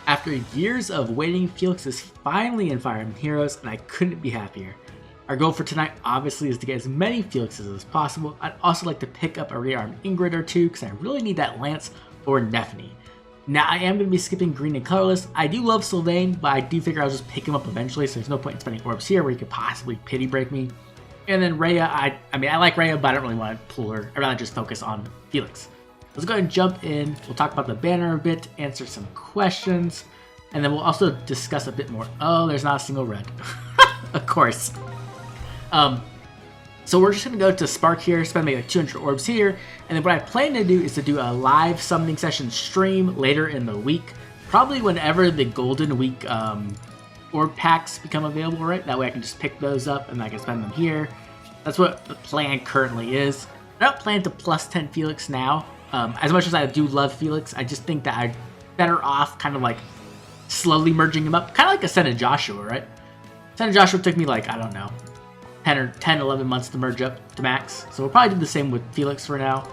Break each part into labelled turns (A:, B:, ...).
A: After years of waiting, Felix is finally in Fire Emblem Heroes, and I couldn't be happier. Our goal for tonight obviously is to get as many Felixes as possible. I'd also like to pick up a Rearmed Ingrid or two because I really need that Lance or Nephany. Now I am going to be skipping green and colorless. I do love Sylvain, but I do figure I'll just pick him up eventually, so there's no point in spending orbs here where he could possibly pity break me. And then Rhea, I like Rhea, but I don't really want to pull her. I'd rather just focus on Felix. Let's go ahead and jump in. We'll talk about the banner a bit, answer some questions, and then we'll also discuss a bit more. Oh, there's not a single red. Of course. So we're just going to go to Spark here, spend maybe like 200 orbs here, and then what I plan to do is to do a live summoning session stream later in the week, probably whenever the Golden Week orb packs become available, right? That way I can just pick those up and I can spend them here. That's what the plan currently is. I don't plan to plus 10 Felix now. As much as I do love Felix, I just think that I'm better off kind of like slowly merging him up, kind of like Ascended Joshua, right? Ascended Joshua took me like, I don't know, 11 months to merge up to max. So we'll probably do the same with Felix for now.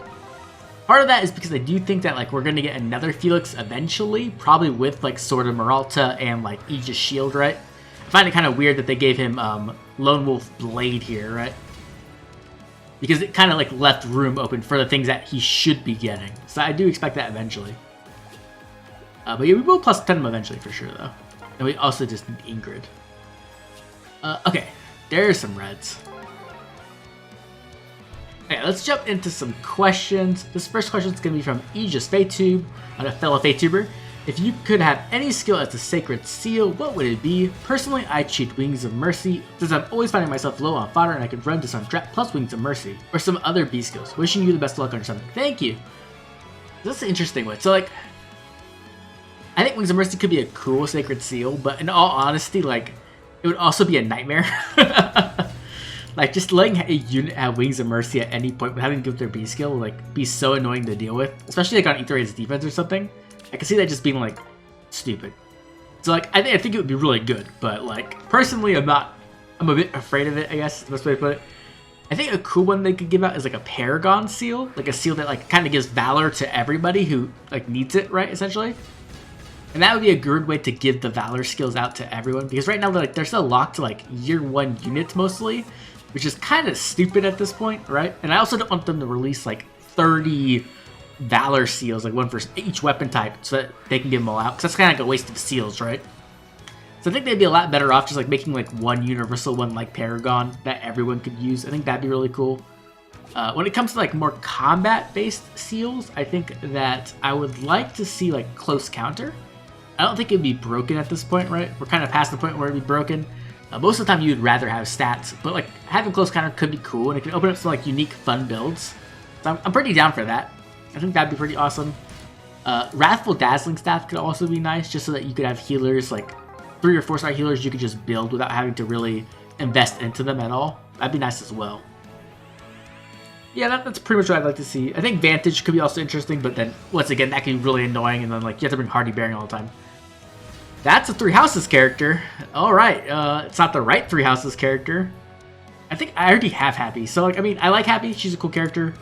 A: Part of that is because I do think that like we're going to get another Felix eventually, probably with like Sword of Meralta and like Aegis Shield, right? I find it kind of weird that they gave him Lone Wolf Blade here, right? Because it kind of like left room open for the things that he should be getting. So I do expect that eventually. But yeah, we will plus 10 him eventually for sure though. And we also just need Ingrid. Okay, there's some reds. Okay, let's jump into some questions. This first question is going to be from Aegis Faytube, a fellow Faytuber. If you could have any skill as a sacred seal, what would it be? Personally, I cheat Wings of Mercy, since I'm always finding myself low on fodder and I could run to some trap plus Wings of Mercy, or some other B skills. Wishing you the best of luck on something. Thank you. That's an interesting one. So like, I think Wings of Mercy could be a cool sacred seal, but in all honesty, like, it would also be a nightmare. Like, just letting a unit have Wings of Mercy at any point, but having to give their B skill would like be so annoying to deal with, especially like on Ether defense or something. I can see that just being like stupid. So like, I think it would be really good, but like personally, I'm a bit afraid of it. I guess is the best way to put it. I think a cool one they could give out is like a Paragon seal, like a seal that like kind of gives Valor to everybody who like needs it, right? Essentially. And that would be a good way to give the Valor skills out to everyone, because right now they're still locked to like year 1 units mostly, which is kind of stupid at this point, right? And I also don't want them to release like 30 Valor seals, like one for each weapon type, so that they can give them all out, because that's kind of like a waste of seals, right? So I think they'd be a lot better off just like making like one universal one like Paragon that everyone could use. I think that'd be really cool. When it comes to like more combat-based seals, I think that I would like to see like Close Counter. I don't think it'd be broken at this point, right? We're kind of past the point where it'd be broken. Most of the time you'd rather have stats, but like having Close Counter could be cool, and it can open up some like unique fun builds. So I'm pretty down for that. I think that'd be pretty awesome. Wrathful Dazzling Staff could also be nice, just so that you could have healers, like 3 or 4 star healers you could just build without having to really invest into them at all. That'd be nice as well. Yeah, that's pretty much what I'd like to see. I think Vantage could be also interesting, but then once again, that can be really annoying, and then like you have to bring Hardy Bearing all the time. That's a 3 Houses character. Alright, it's not the right 3 Houses character. I think I already have Happy, so like, I mean, I like Happy, she's a cool character.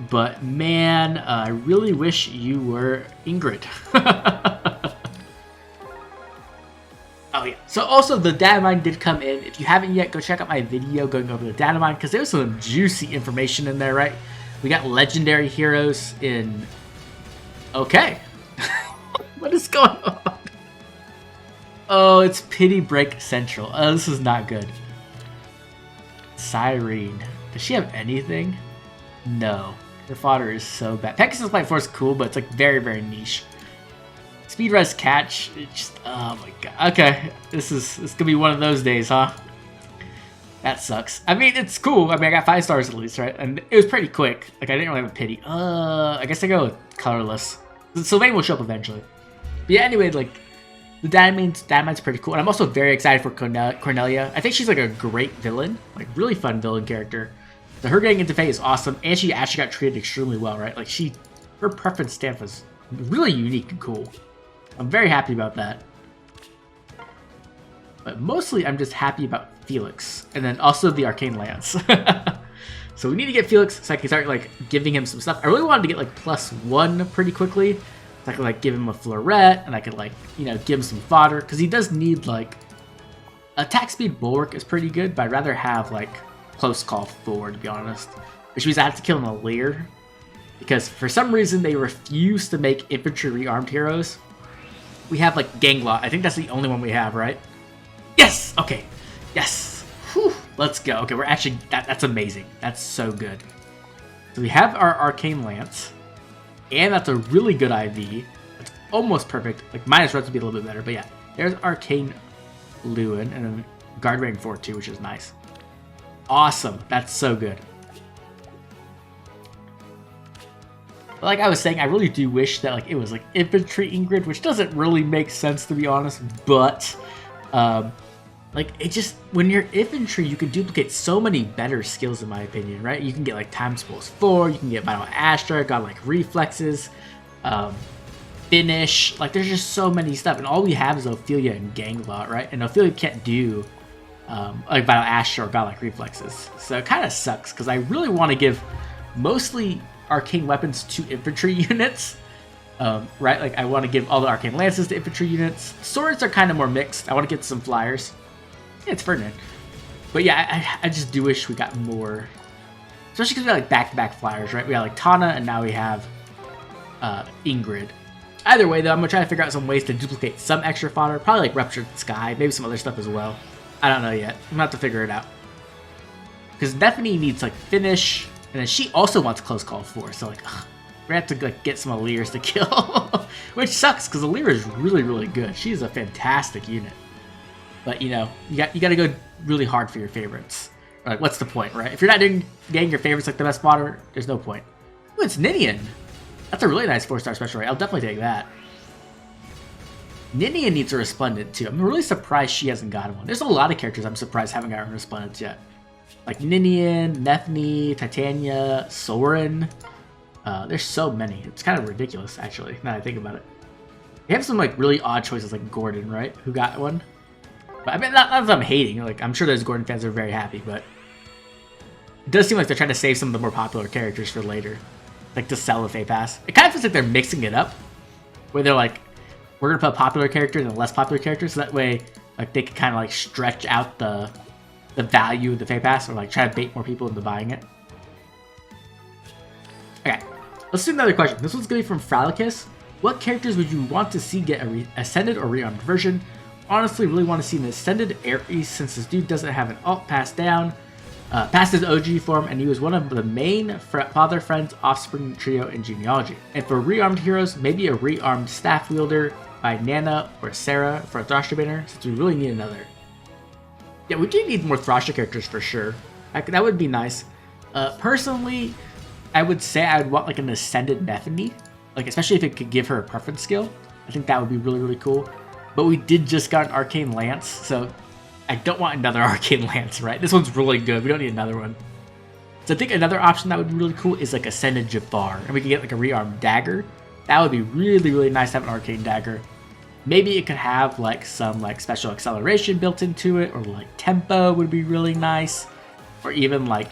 A: But man, I really wish you were Ingrid. Oh yeah, so also the data mine did come in. If you haven't yet, go check out my video going over the data mine, because there was some juicy information in there, right? We got legendary heroes in... Okay. What is going on? Oh, it's Pity Break Central. Oh, this is not good. Cyrene. Does she have anything? No. Her fodder is so bad. Pegasus Flight Force is cool, but it's like very, very niche. Speed Res Catch, it's just, oh my god. Okay, this gonna be one of those days, huh? That sucks. I mean, it's cool. I mean, I got 5 stars at least, right? And it was pretty quick. Like, I didn't really have a pity. I guess I go with colorless. Sylvain will show up eventually. But yeah, anyway, like, the Dynamite's pretty cool. And I'm also very excited for Cornelia. I think she's like a great villain. Like, really fun villain character. So her getting into Fae is awesome, and she actually got treated extremely well, right? Like, her preference stamp was really unique and cool. I'm very happy about that. But mostly, I'm just happy about Felix, and then also the Arcane Lance. So we need to get Felix so I can start like giving him some stuff. I really wanted to get like +1 pretty quickly. So I could like give him a florette and I could like, you know, give him some fodder. Because he does need like... Attack speed bulwark is pretty good, but I'd rather have like close call 4 to be honest. Which means I have to kill an Lear. Because for some reason they refuse to make infantry rearmed heroes. We have like Ganglot. I think that's the only one we have, right? Yes! Okay. Yes! Whew. Let's go. Okay, we're actually... That's amazing. That's so good. So we have our Arcane Lance. And that's a really good IV. It's almost perfect. Like, minus red would be a little bit better. But yeah, there's Arcane Lewin. And then Guard Rank 4 too, which is nice. Awesome. That's so good. But like I was saying, I really do wish that like it was like Infantry Ingrid, which doesn't really make sense to be honest. But... like, it just, when you're infantry, you can duplicate so many better skills, in my opinion, right? You can get, like, Times Pulse 4, you can get Vital Astra, got, like, Reflexes, Finish, like, there's just so many stuff, and all we have is Ophelia and Ganglot, right? And Ophelia can't do, like, Vital Astra or got, like, Reflexes. So it kind of sucks, because I really want to give mostly arcane weapons to infantry units, right? Like, I want to give all the arcane lances to infantry units. Swords are kind of more mixed. I want to get some flyers. Yeah, it's Ferdinand. But yeah, I just do wish we got more. Especially because we got like back-to-back flyers, right? We got like Tana, and now we have Ingrid. Either way, though, I'm going to try to figure out some ways to duplicate some extra fodder. Probably like Ruptured Sky, maybe some other stuff as well. I don't know yet. I'm going to have to figure it out. Because Bethany needs like Finish, and then she also wants Close Call 4. So like, ugh, we're going to have to like get some Allirs to kill. Which sucks, because Allir is really, really good. She's a fantastic unit. But, you know, you got to go really hard for your favorites. Or, like, what's the point, right? If you're not getting your favorites like the best fodder, there's no point. Ooh, it's Ninian. That's a really nice 4-star special rate. I'll definitely take that. Ninian needs a Resplendent, too. I'm really surprised she hasn't gotten one. There's a lot of characters I'm surprised haven't gotten Resplendents yet. Like Ninian, Nethny, Titania, Soren. There's so many. It's kind of ridiculous, actually, now that I think about it. They have some, like, really odd choices, like Gordon, right? Who got one? But I mean, not that I'm hating. Like, I'm sure those Gordon fans are very happy, but it does seem like they're trying to save some of the more popular characters for later, like to sell the Fey Pass. It kind of feels like they're mixing it up, where they're like, we're gonna put popular characters and less popular characters, so that way, like, they can kind of like stretch out the value of the Fey Pass, or like try to bait more people into buying it. Okay, let's do another question. This one's gonna be from Fralicus. What characters would you want to see get a Ascended or Rearmed version? Honestly, really want to see an Ascended Ares since this dude doesn't have an alt passed down, past his OG form, and he was one of the main father, friends, offspring trio in genealogy. And for rearmed heroes, maybe a rearmed staff wielder by Nana or Sarah for a Thrasher banner, since we really need another. Yeah, we do need more Thrasher characters for sure. That would be nice. Personally, I would say I would want like an Ascended Nethany, like especially if it could give her a preference skill. I think that would be really, really cool. But we did just got an Arcane Lance, so I don't want another Arcane Lance, right? This one's really good. We don't need another one. So I think another option that would be really cool is like Ascended Jafar. And we could get like a rearmed dagger. That would be really, really nice to have an Arcane Dagger. Maybe it could have like some like special acceleration built into it, or like tempo would be really nice. Or even like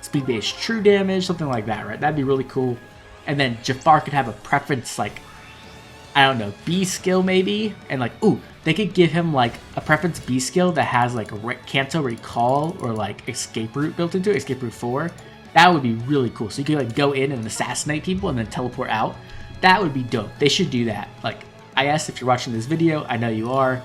A: speed-based true damage, something like that, right? That'd be really cool. And then Jafar could have a preference like, I don't know, B skill maybe, and like, ooh, they could give him like a preference B skill that has like a cancel recall or like escape route built into it, escape route 4. That would be really cool. So you could like go in and assassinate people and then teleport out. That would be dope. They should do that. Like, IS, if you're watching this video, I know you are.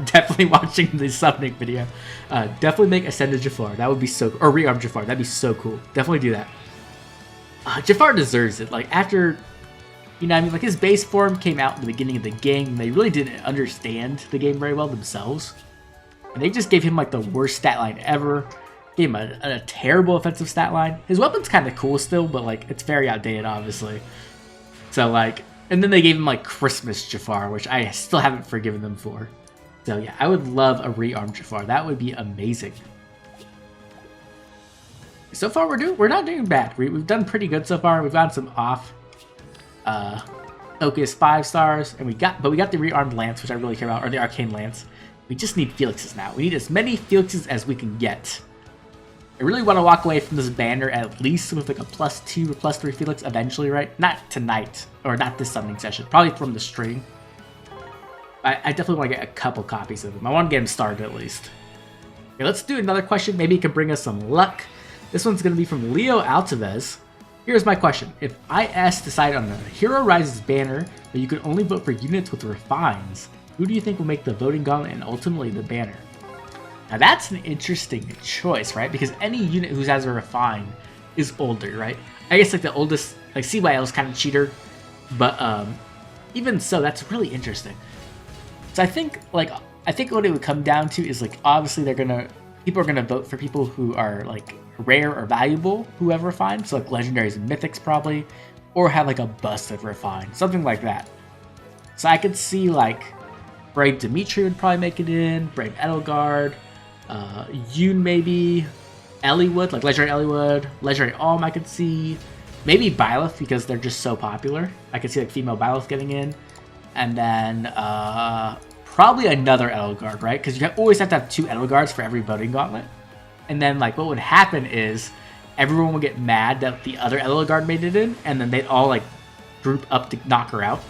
A: Definitely watching the summoning video. Definitely make Ascended Jafar. That would be so, or Rearmed Jafar. That'd be so cool. Definitely do that. Jafar deserves it. Like, after, you know what I mean? Like, his base form came out in the beginning of the game, and they really didn't understand the game very well themselves. And they just gave him, like, the worst stat line ever. Gave him a terrible offensive stat line. His weapon's kind of cool still, but, like, it's very outdated, obviously. So, like, and then they gave him, like, Christmas Jafar, which I still haven't forgiven them for. So, yeah, I would love a rearmed Jafar. That would be amazing. So far, we're not doing bad. We've done pretty good so far. We've gotten some off focus 5 stars, and we got the rearmed lance, which I really care about, or the arcane lance. We just need Felixes now. We need as many Felixes as we can get. I really want to walk away from this banner at least with like a +2 or +3 Felix eventually, right? Not tonight, or not this summoning session, probably from the stream. I definitely want to get a couple copies of him. I want to get him started at least. Okay, let's do another question. Maybe it can bring us some luck. This one's going to be from Leo Altivez. Here's my question. If IS decided on a Hero Rises banner, but you could only vote for units with refines, who do you think will make the voting gauntlet and ultimately the banner? Now that's an interesting choice, right? Because any unit who has a refine is older, right? I guess like the oldest, like CYL is kind of cheater, but even so, that's really interesting. So I think what it would come down to is like obviously people are gonna vote for people who are like rare or valuable who have refine, so like legendaries and mythics probably, or have like a bust of refine, something like that. So I could see like Brave Dimitri would probably make it in, Brave Edelgard, Yoon maybe, Ellie would, like Legendary Ellie would, Legendary Alm I could see, maybe Byleth because they're just so popular. I could see like female Byleth getting in, and then probably another Edelgard, right? Because you always have to have 2 Edelgards for every voting gauntlet. And then like what would happen is everyone would get mad that the other Edelgard made it in, and then they'd all like group up to knock her out.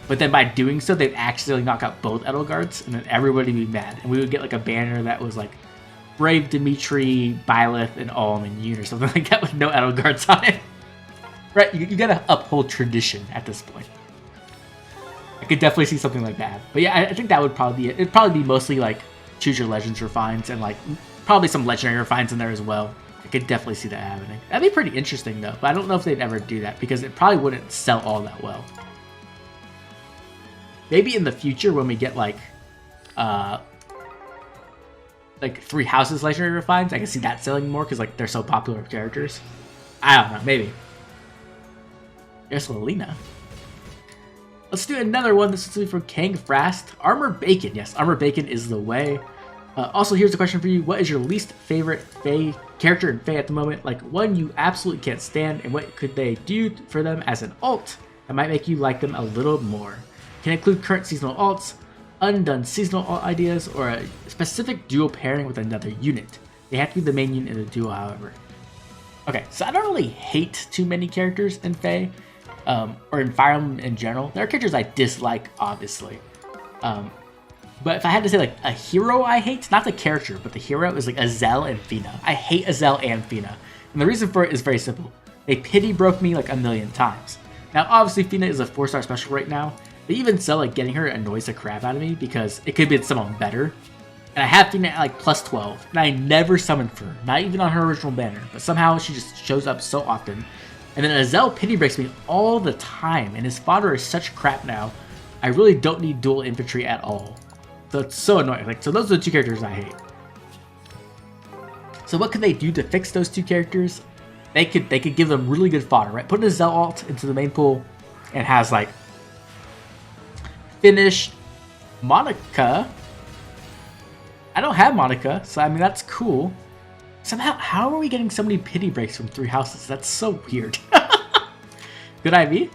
A: But then by doing so, they'd accidentally knock out both Edelgards, and then everybody would be mad. And we would get like a banner that was like Brave Dimitri, Byleth, and Alm and Yoon or something like that with no Edelgards on it. Right? You gotta uphold tradition at this point. I could definitely see something like that. But yeah, I think that would probably be it. It'd probably be mostly like choose your legends refines and like probably some legendary refines in there as well. I could definitely see that happening. That'd be pretty interesting though, but I don't know if they'd ever do that because it probably wouldn't sell all that well. Maybe in the future when we get like 3 houses legendary refines, I can see that selling more because like they're so popular with characters. I don't know, maybe. There's Lelina. Let's do another one. This is going to be from Kang Frast. Armor Bacon. Yes, Armor Bacon is the way. Also, here's a question for you. What is your least favorite Fae character in Fae at the moment? Like one you absolutely can't stand, and what could they do for them as an ult that might make you like them a little more? Can include current seasonal alts, undone seasonal alt ideas, or a specific duo pairing with another unit. They have to be the main unit in the duo, however. Okay, so I don't really hate too many characters in Fae. Or in Fire Emblem in general. There are characters I dislike, obviously. But if I had to say like a hero I hate, not the character, but the hero is like Azel and Fina. I hate Azel and Fina. And the reason for it is very simple. They pity broke me like a million times. Now obviously Fina is a 4-star special right now, but even so, like getting her annoys the crap out of me because it could be someone better. And I have Fina at like +12, and I never summoned for her, not even on her original banner, but somehow she just shows up so often. And then Azel pity breaks me all the time, and his fodder is such crap now. I really don't need dual infantry at all. So it's so annoying. Like, so those are the 2 characters I hate. So what could they do to fix those 2 characters? They could give them really good fodder, right? Put an Azel alt into the main pool, and has like finished Monica. I don't have Monica, so I mean that's cool. Somehow, how are we getting so many pity breaks from 3 houses? That's so weird. Good IV?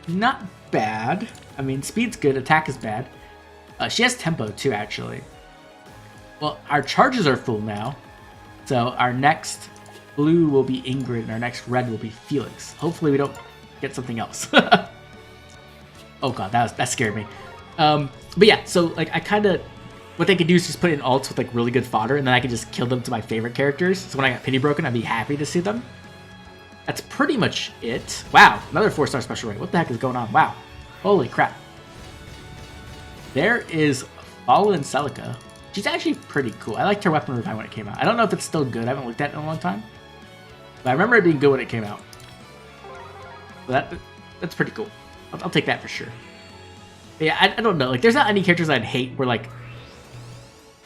A: Not bad. I mean, speed's good, attack is bad. She has tempo too, actually. Well, our charges are full now. So our next blue will be Ingrid, and our next red will be Felix. Hopefully we don't get something else. Oh god, that scared me. But yeah, so like I kind of... What they could do is just put in ults with like really good fodder, and then I could just kill them to my favorite characters. So when I got pity broken, I'd be happy to see them. That's pretty much it. Wow, another 4-star special rate. What the heck is going on? Wow. Holy crap. There is Fallen Celica. She's actually pretty cool. I liked her weapon revive when it came out. I don't know if it's still good. I haven't looked at it in a long time. But I remember it being good when it came out. So that's pretty cool. I'll take that for sure. But yeah, I don't know. Like, there's not any characters I'd hate where like...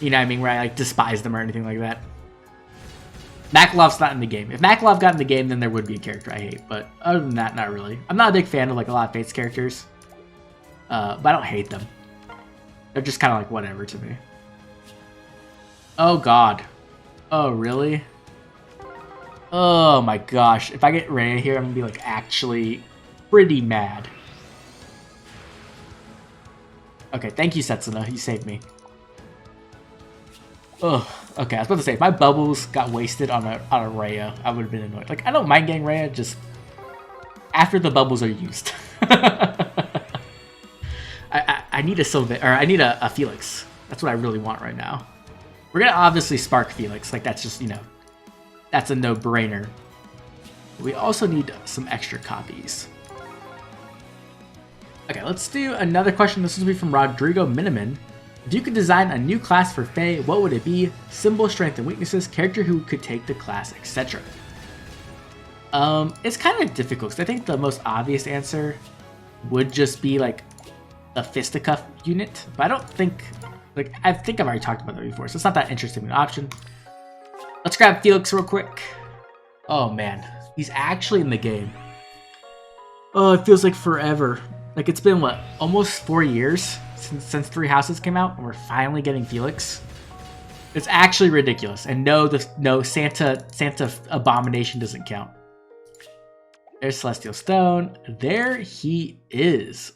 A: You know what I mean? Where I like despise them or anything like that. Makalov's not in the game. If Makalov got in the game, then there would be a character I hate. But other than that, not really. I'm not a big fan of like a lot of Fate's characters. But I don't hate them. They're just kind of like whatever to me. Oh god. Oh really? Oh my gosh. If I get Rhea here, I'm gonna be like actually pretty mad. Okay, thank you, Setsuna. You saved me. Oh, okay. I was about to say, if my bubbles got wasted on a Rhea, I would have been annoyed. Like, I don't mind getting Rhea, just after the bubbles are used. I need a Sylvain, or I need a Felix. That's what I really want right now. We're gonna obviously spark Felix. Like, that's just, you know, that's a no-brainer. We also need some extra copies. Okay, let's do another question. This will be from Rodrigo Miniman. If you could design a new class for Fae, what would it be? Symbol, strength, and weaknesses, character who could take the class, etc. It's kind of difficult because I think the most obvious answer would just be like a fisticuff unit, but I don't think, like, I think I've already talked about that before, so it's not that interesting an option. Let's grab Felix real quick. Oh man, he's actually in the game. Oh, it feels like forever. Like, it's been, what, almost 4 years since 3 Houses came out, and we're finally getting Felix. It's actually ridiculous. And no, Santa Abomination doesn't count. There's Celestial Stone. There he is.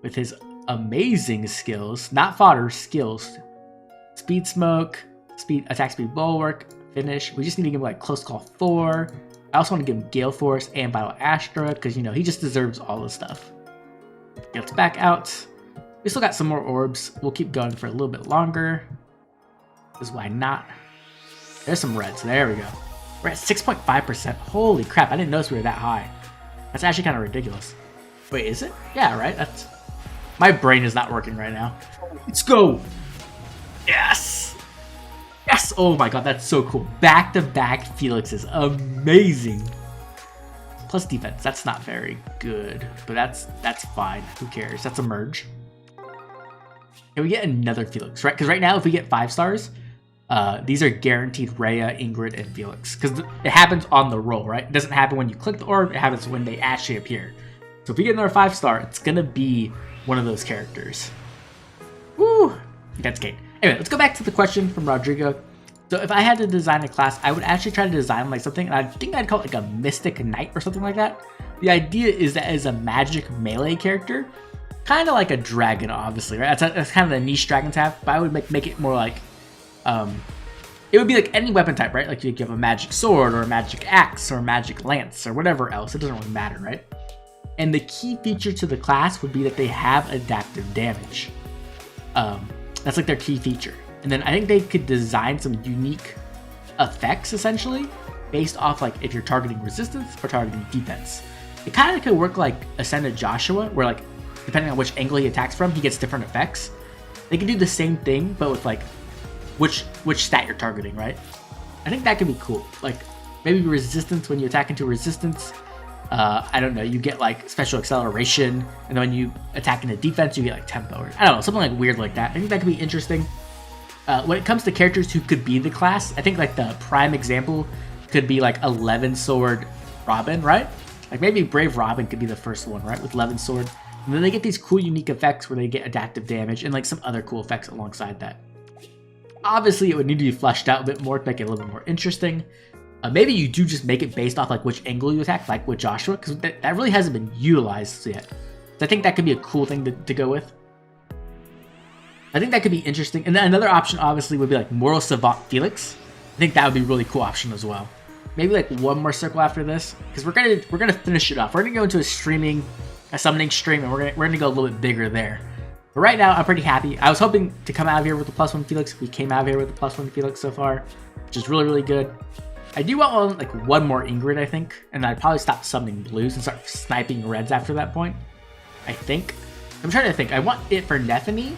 A: With his amazing skills, not fodder, skills. Speed Smoke, attack speed bulwark, finish. We just need to give him like Close Call 4. I also want to give him Gale Force and Vital Astra because, you know, he just deserves all the stuff. Let's back out. We still got some more orbs. We'll keep going for a little bit longer. Because why not? There's some reds. There we go. We're at 6.5%. Holy crap, I didn't notice we were that high. That's actually kind of ridiculous. Wait, is it? Yeah, right? That's... My brain is not working right now. Let's go! Yes! Yes! Oh my god, that's so cool. Back-to-back Felix is amazing. Plus defense, that's not very good, but that's fine. Who cares? That's a merge. Can we get another Felix, right? Because right now, if we get 5 stars, these are guaranteed Rhea, Ingrid, and Felix. Because it happens on the roll, right? It doesn't happen when you click the orb, it happens when they actually appear. So if we get another 5 star, it's gonna be one of those characters. Woo! That's great. Anyway, let's go back to the question from Rodrigo. So if I had to design a class, I would actually try to design like something, and I think I'd call it like a Mystic Knight or something like that. The idea is that as a magic melee character, kind of like a dragon, obviously, right? That's kind of the niche dragons have, but I would make it more like, it would be like any weapon type, right? Like you have a magic sword or a magic axe or a magic lance or whatever else. It doesn't really matter, right? And the key feature to the class would be that they have adaptive damage. That's like their key feature. And then I think they could design some unique effects, essentially, based off like if you're targeting resistance or targeting defense. It kind of could work like Ascended Joshua, where like, depending on which angle he attacks from, he gets different effects. They could do the same thing, but with like, which stat you're targeting, right? I think that could be cool. Like, maybe resistance when you attack into resistance. I don't know, you get like special acceleration, and then when you attack into defense, you get like tempo, or I don't know, something like weird like that. I think that could be interesting. When it comes to characters who could be the class, I think like the prime example could be like 11 Sword Robin, right? Like maybe Brave Robin could be the first one, right? With 11 Sword. And then they get these cool unique effects where they get adaptive damage and like some other cool effects alongside that. Obviously, it would need to be fleshed out a bit more to make it a little bit more interesting. Maybe you do just make it based off like which angle you attack, like with Joshua, because that really hasn't been utilized yet. So I think that could be a cool thing to go with. I think that could be interesting. And then another option obviously would be like Moral Savant Felix. I think that would be a really cool option as well. Maybe like one more circle after this, because we're gonna finish it off. We're gonna go into a summoning stream, and we're gonna go a little bit bigger there. But right now, I'm pretty happy. I was hoping to come out of here with a +1 Felix. We came out of here with a +1 Felix so far, which is really, really good. I do want one more Ingrid, I think, and I'd probably stop summoning blues and start sniping reds after that point. I think. I'm trying to think. I want it for Nephany,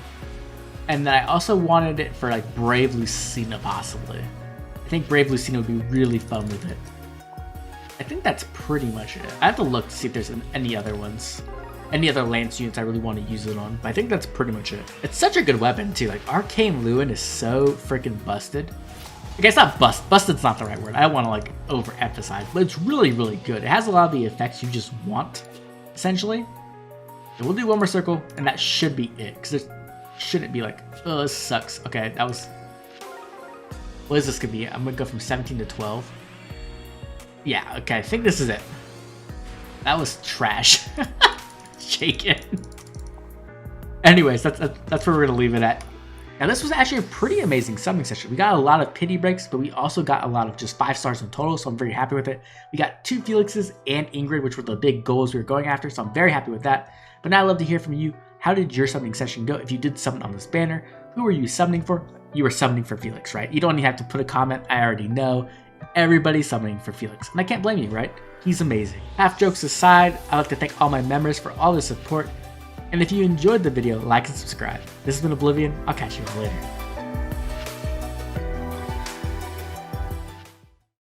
A: and then I also wanted it for like Brave Lucina possibly. I think Brave Lucina would be really fun with it. I think that's pretty much it. I have to look to see if there's any other ones. Any other Lance units I really want to use it on, but I think that's pretty much it. It's such a good weapon too. Like Arcane Lewin is so freaking busted. Okay, it's not busted's not the right word. I don't want to like overemphasize, but it's really, really good. It has a lot of the effects you just want, essentially. So we'll do one more circle, and that should be it. Because there shouldn't be like, oh, this sucks. Okay, that was... What is this gonna be? I'm gonna go from 17 to 12. Yeah, okay, I think this is it. That was trash. Shaken. Anyways, that's where we're gonna leave it at. Now this was actually a pretty amazing summoning session. We got a lot of pity breaks, but we also got a lot of just 5 stars in total, so I'm very happy with it. We got 2 Felixes and Ingrid, which were the big goals we were going after, so I'm very happy with that. But now I'd love to hear from you. How did your summoning session go? If you did summon on this banner, who were you summoning for? You were summoning for Felix, right? You don't even have to put a comment, I already know. Everybody's summoning for Felix, and I can't blame you, right? He's amazing. Half jokes aside, I'd like to thank all my members for all the support. And if you enjoyed the video, like and subscribe. This has been Oblivion. I'll catch you all later.